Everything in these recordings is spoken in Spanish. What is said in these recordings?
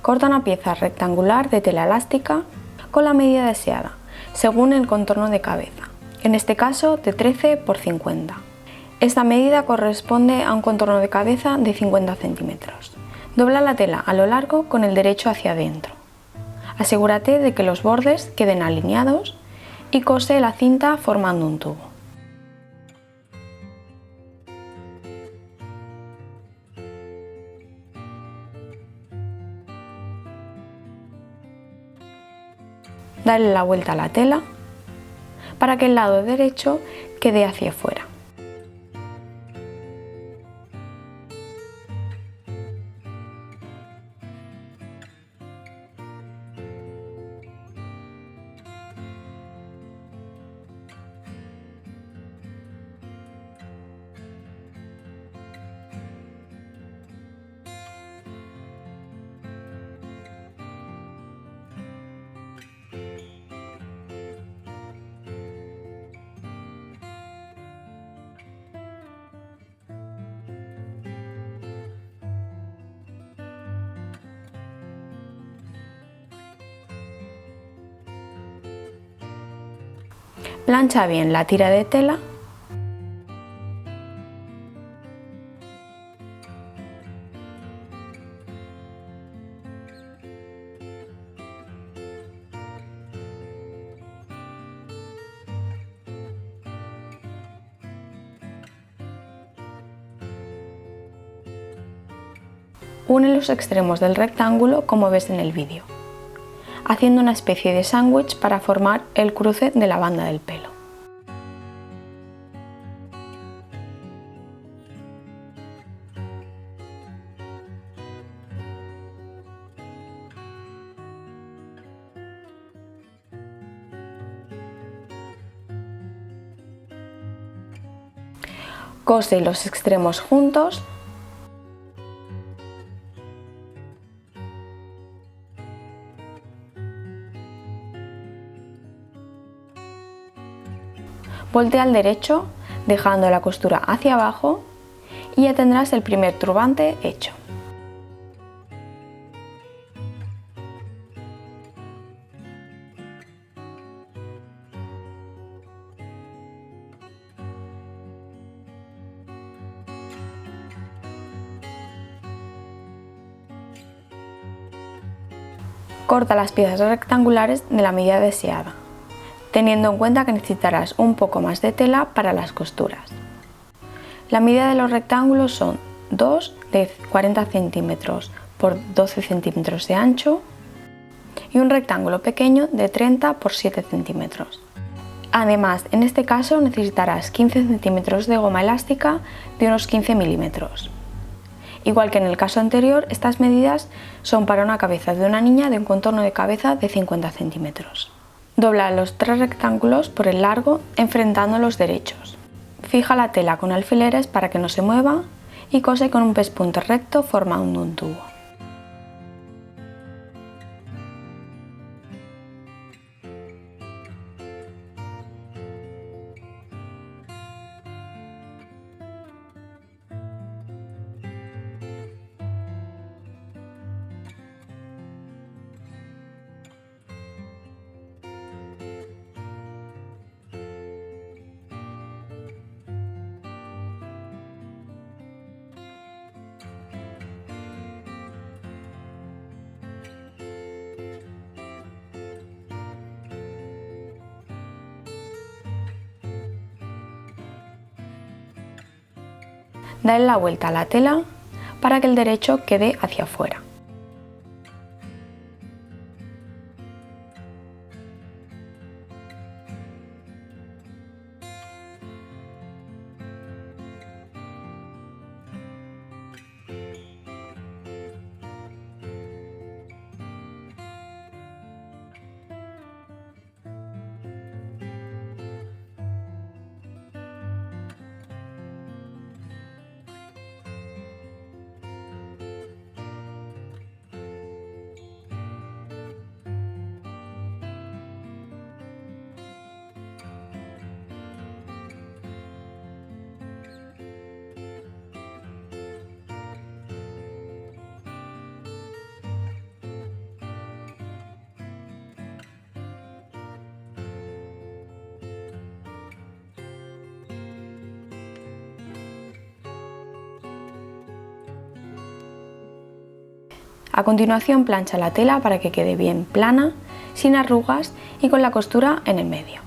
Corta una pieza rectangular de tela elástica con la medida deseada, según el contorno de cabeza, en este caso de 13 por 50. Esta medida corresponde a un contorno de cabeza de 50 centímetros. Dobla la tela a lo largo con el derecho hacia adentro. Asegúrate de que los bordes queden alineados y cose la cinta formando un tubo. Dale la vuelta a la tela para que el lado derecho quede hacia afuera. Plancha bien la tira de tela . Une los extremos del rectángulo como ves en el vídeo, haciendo una especie de sándwich para formar el cruce de la banda del pelo. Cose los extremos juntos . Voltea al derecho, dejando la costura hacia abajo y ya tendrás el primer turbante hecho. Corta las piezas rectangulares de la medida deseada, teniendo en cuenta que necesitarás un poco más de tela para las costuras. La medida de los rectángulos son 2 de 40 centímetros por 12 centímetros de ancho y un rectángulo pequeño de 30 por 7 centímetros. Además, en este caso necesitarás 15 centímetros de goma elástica de unos 15 milímetros. Igual que en el caso anterior, estas medidas son para una cabeza de una niña de un contorno de cabeza de 50 centímetros. Dobla los 3 rectángulos por el largo enfrentando los derechos. Fija la tela con alfileres para que no se mueva y cose con un pespunte recto formando un tubo. Dale la vuelta a la tela para que el derecho quede hacia afuera. A continuación plancha la tela para que quede bien plana, sin arrugas y con la costura en el medio.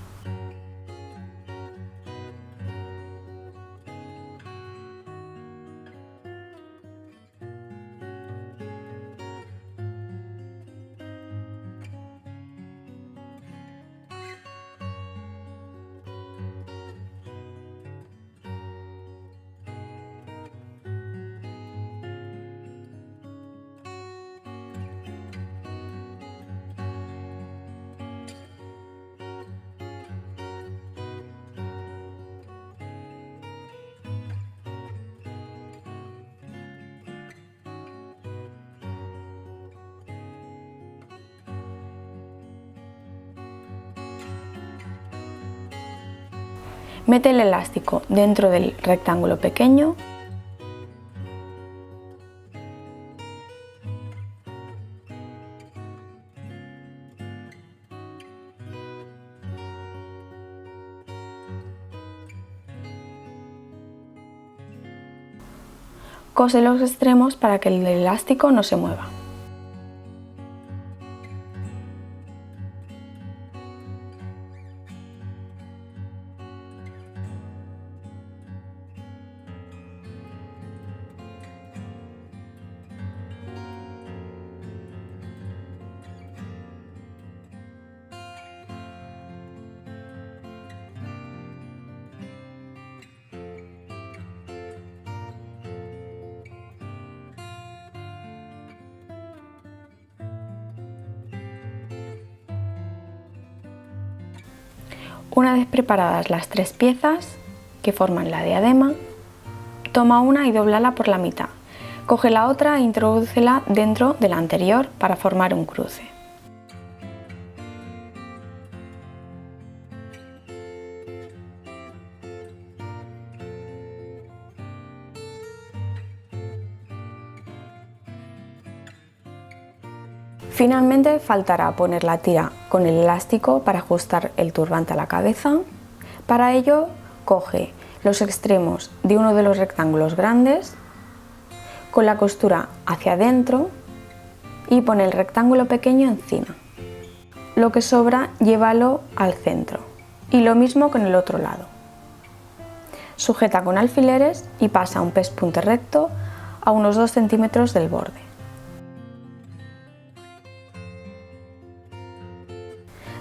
Mete el elástico dentro del rectángulo pequeño . Cose los extremos para que el elástico no se mueva. Una vez preparadas las 3 piezas que forman la diadema, toma una y dóblala por la mitad. Coge la otra e introdúcela dentro de la anterior para formar un cruce. Finalmente faltará poner la tira con el elástico para ajustar el turbante a la cabeza. Para ello, coge los extremos de uno de los rectángulos grandes con la costura hacia adentro y pone el rectángulo pequeño encima. Lo que sobra llévalo al centro y lo mismo con el otro lado. Sujeta con alfileres y pasa un pespunte recto a unos 2 centímetros del borde.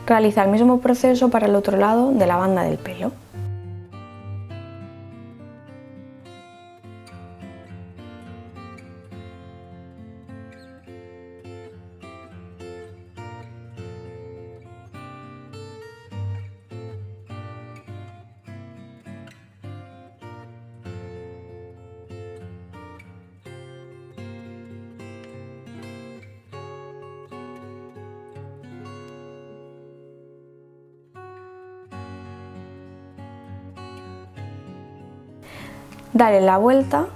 Realiza el mismo proceso para el otro lado de la banda del pelo. Dale la vuelta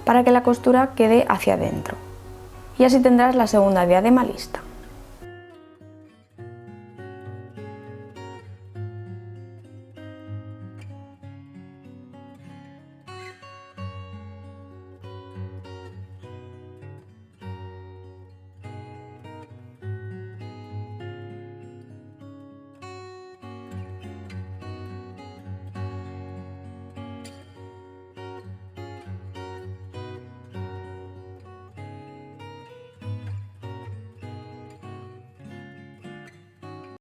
para que la costura quede hacia adentro y así tendrás la segunda diadema lista.